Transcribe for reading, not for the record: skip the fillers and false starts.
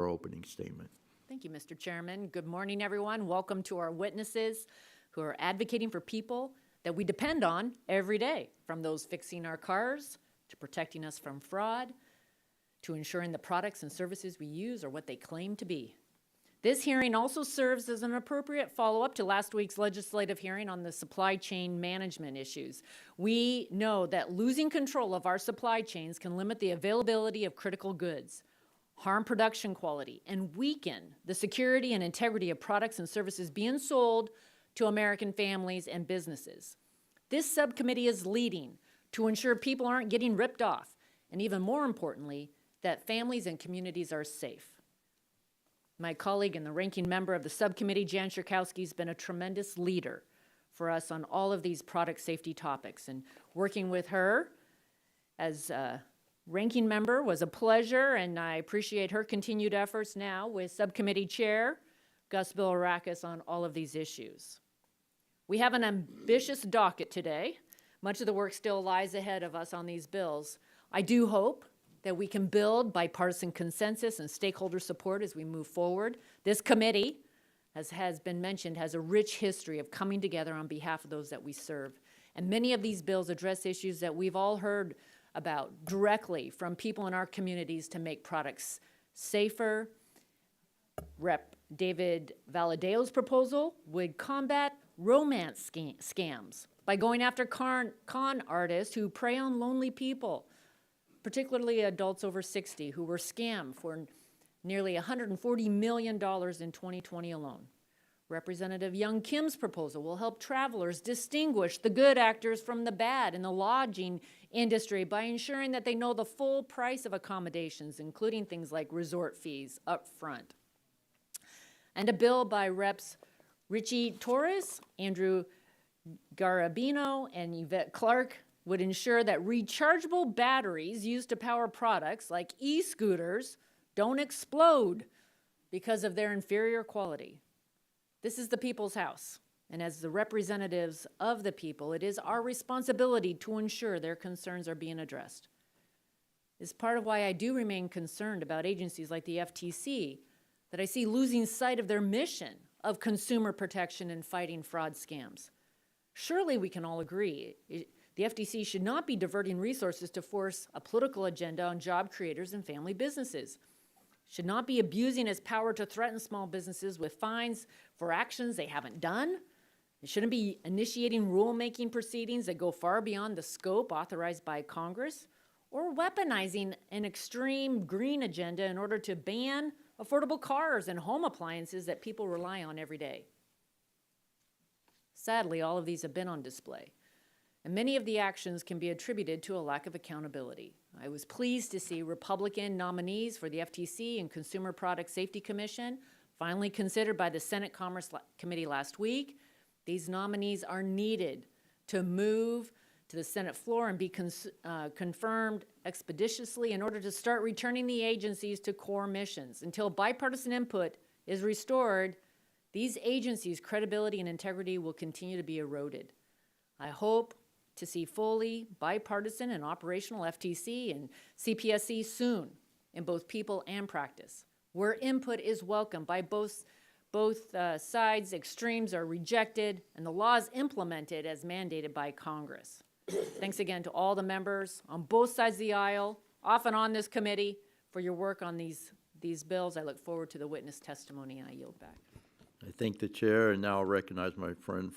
for opening statement. Thank you, Mr. Chairman. Good morning, everyone. Welcome to our witnesses who are advocating for people that we depend on every day, from those fixing our cars to protecting us from fraud to ensuring the products and services we use are what they claim to be. This hearing also serves as an appropriate follow-up to last week's legislative hearing on the supply chain management issues. We know that losing control of our supply chains can limit the availability of critical goods, harm production quality, and weaken the security and integrity of products and services being sold to American families and businesses. This subcommittee is leading to ensure people aren't getting ripped off, and even more importantly, that families and communities are safe. My colleague and the ranking member of the subcommittee, Jan Schierkowski, has been a tremendous leader for us on all of these product safety topics. And working with her as a ranking member was a pleasure, and I appreciate her continued efforts now with subcommittee chair Gus Bilirakis on all of these issues. We have an ambitious docket today. Much of the work still lies ahead of us on these bills. I do hope that we can build bipartisan consensus and stakeholder support as we move forward. This committee, as has been mentioned, has a rich history of coming together on behalf of those that we serve. And many of these bills address issues that we've all heard about directly from people in our communities to make products safer. Rep. David Valadeo's proposal would combat romance scams by going after con artists who prey on lonely people, particularly adults over 60 who were scammed for nearly $140 million in 2020 alone. Representative Young Kim's proposal will help travelers distinguish the good actors from the bad in the lodging industry by ensuring that they know the full price of accommodations, including things like resort fees up front. And a bill by Reps. Richie Torres, Andrew Garabino, and Yvette Clark would ensure that rechargeable batteries used to power products like e-scooters don't explode because of their inferior quality. This is the people's house, and as the representatives of the people, it is our responsibility to ensure their concerns are being addressed. It's part of why I do remain concerned about agencies like the FTC, that I see losing sight of their mission of consumer protection and fighting fraud scams. Surely we can all agree the FTC should not be diverting resources to force a political agenda on job creators and family businesses. Should not be abusing its power to threaten small businesses with fines for actions they haven't done. It shouldn't be initiating rulemaking proceedings that go far beyond the scope authorized by Congress, or weaponizing an extreme green agenda in order to ban affordable cars and home appliances that people rely on every day. Sadly, all of these have been on display, and many of the actions can be attributed to a lack of accountability. I was pleased to see Republican nominees for the FTC and Consumer Product Safety Commission finally considered by the Senate Commerce Committee last week. These nominees are needed to move to the Senate floor and be confirmed expeditiously in order to start returning the agencies to core missions. Until bipartisan input is restored, these agencies' credibility and integrity will continue to be eroded. I hope to see fully bipartisan and operational FTC and CPSC soon in both people and practice, where input is welcomed by both sides, extremes are rejected, and the law is implemented as mandated by Congress. Thanks again to all the members on both sides of the aisle, off and on this committee, for your work on these bills. I look forward to the witness testimony, and I yield back. I thank the chair, and now I'll recognize my friend